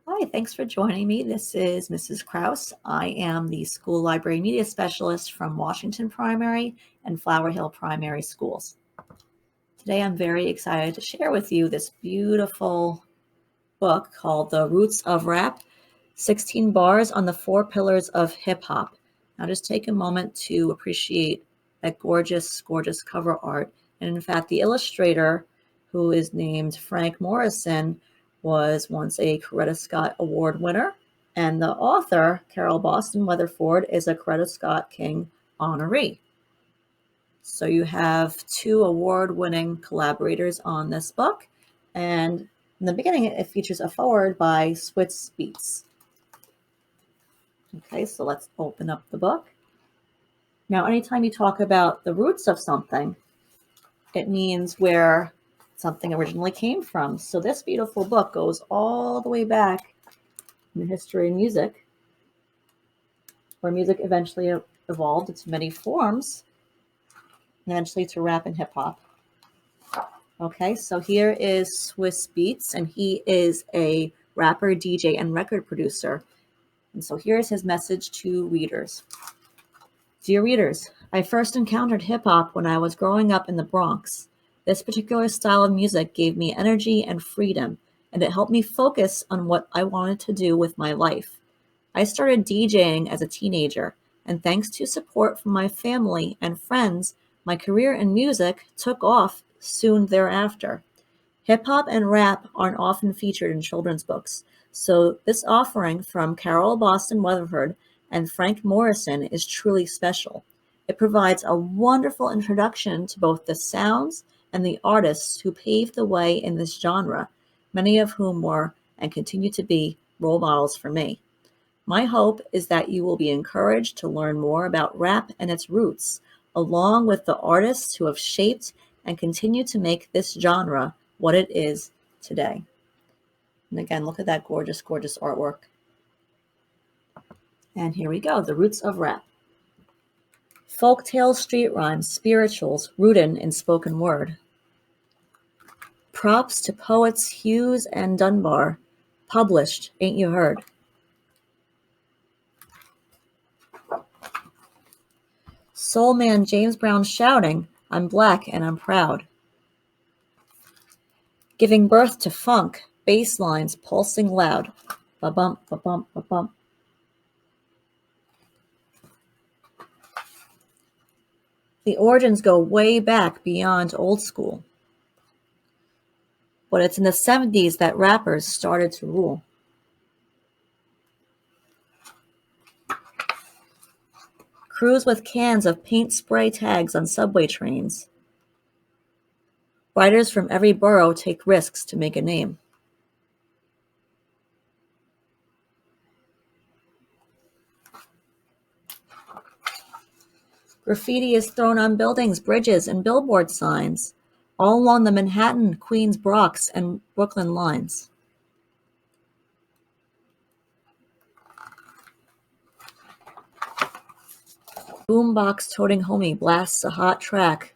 Hi, thanks for joining me. This is Mrs. Kraus. I am the School Library Media Specialist from Washington Primary and Flower Hill Primary Schools. Today I'm very excited to share with you this beautiful book called The Roots of Rap, 16 Bars on the Four Pillars of Hip Hop. Now just take a moment to appreciate that gorgeous, gorgeous cover art. And in fact, the illustrator, who is named Frank Morrison, was once a Coretta Scott Award winner. And the author, Carole Weatherford, is a Coretta Scott King honoree. So you have two award-winning collaborators on this book. And in the beginning, it features a foreword by Swizz Beatz. Okay, so let's open up the book. Now, anytime you talk about the roots of something, it means where something originally came from. So this beautiful book goes all the way back in the history of music, where music eventually evolved into many forms, and eventually to rap and hip hop. Okay, so here is Swizz Beatz, and he is a rapper, DJ, and record producer. And so here's his message to readers. Dear readers, I first encountered hip-hop when I was growing up in the Bronx. This particular style of music gave me energy and freedom, and it helped me focus on what I wanted to do with my life. I started DJing as a teenager, and thanks to support from my family and friends, my career in music took off soon thereafter. Hip-hop and rap aren't often featured in children's books, so this offering from Carole Weatherford and Frank Morrison is truly special. It provides a wonderful introduction to both the sounds and the artists who paved the way in this genre, many of whom were and continue to be role models for me. My hope is that you will be encouraged to learn more about rap and its roots, along with the artists who have shaped and continue to make this genre what it is today. And again, look at that gorgeous, gorgeous artwork. And here we go, the roots of rap. Folk tales, street rhymes, spirituals, rooted in spoken word. Props to poets Hughes and Dunbar, published, ain't you heard? Soul man James Brown shouting, I'm black and I'm proud. Giving birth to funk, bass lines pulsing loud. Ba-bump, ba-bump, ba-bump. The origins go way back beyond old school. But it's in the 70s that rappers started to rule. Crews with cans of paint spray tags on subway trains. Writers from every borough take risks to make a name. Graffiti is thrown on buildings, bridges, and billboard signs, all along the Manhattan, Queens, Bronx, and Brooklyn lines. Boombox toting homie blasts a hot track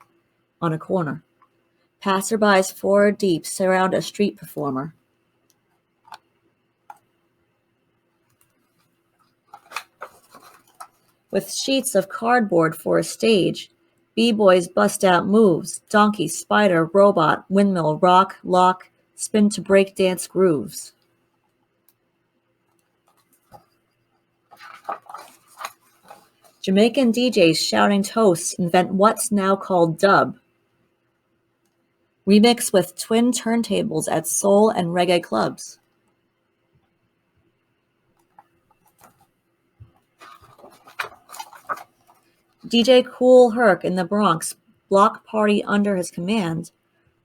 on a corner. Passerbys 4 deep surround a street performer. With sheets of cardboard for a stage, b-boys bust out moves, donkey, spider, robot, windmill, rock, lock, spin to breakdance grooves. Jamaican DJs shouting toasts invent what's now called dub. Remix with twin turntables at soul and reggae clubs. DJ Kool Herc in the Bronx, block party under his command,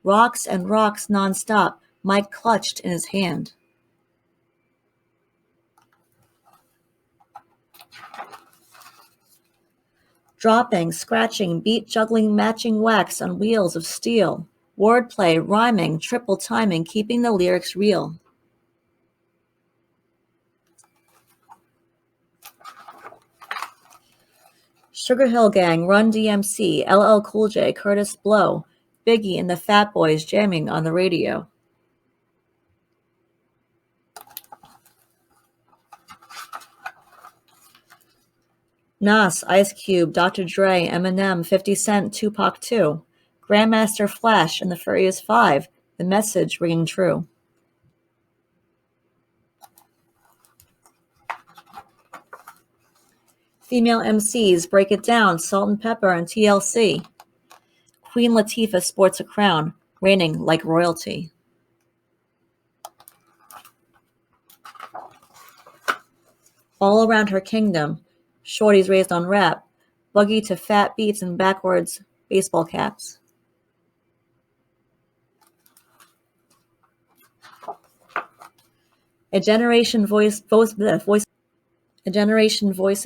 rocks and rocks non-stop, mic clutched in his hand. Dropping, scratching, beat juggling, matching wax on wheels of steel. Wordplay, rhyming, triple timing, keeping the lyrics real. Sugar Hill Gang, Run DMC, LL Cool J, Curtis Blow, Biggie and the Fat Boys jamming on the radio. Nas, Ice Cube, Dr. Dre, Eminem, 50 Cent, Tupac 2. Grandmaster Flash and the Furious Five, the message ringing true. Female MCs, Break It Down, Salt and Pepper, and TLC. Queen Latifah sports a crown, reigning like royalty. All around her kingdom, shorties raised on rap, buggy to fat beats and backwards baseball caps. A generation voicing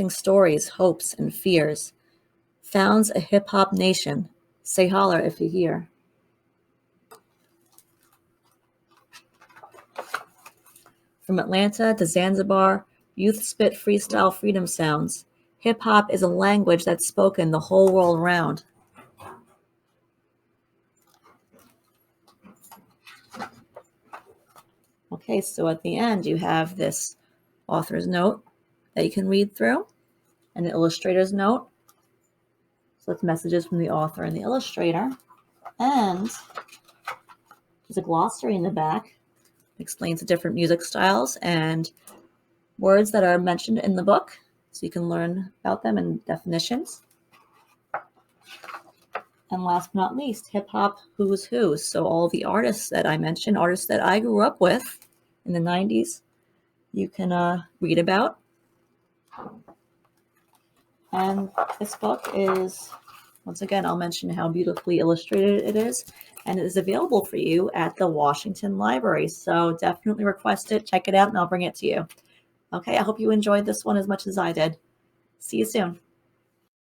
stories, hopes, and fears. Founds a hip-hop nation. Say holler if you hear. From Atlanta to Zanzibar, youth spit freestyle freedom sounds. Hip-hop is a language that's spoken the whole world round. Okay, so at the end you have this author's note that you can read through, and an illustrator's note. So it's messages from the author and the illustrator. And there's a glossary in the back. It explains the different music styles and words that are mentioned in the book, so you can learn about them and definitions. And last but not least, hip-hop who's who. So all the artists that I mentioned, artists that I grew up with in the 90s, you can read about. And this book is, once again, I'll mention how beautifully illustrated it is, and it is available for you at the Washington Library. So definitely request it, check it out, and I'll bring it to you. Okay, I hope you enjoyed this one as much as I did. See you soon.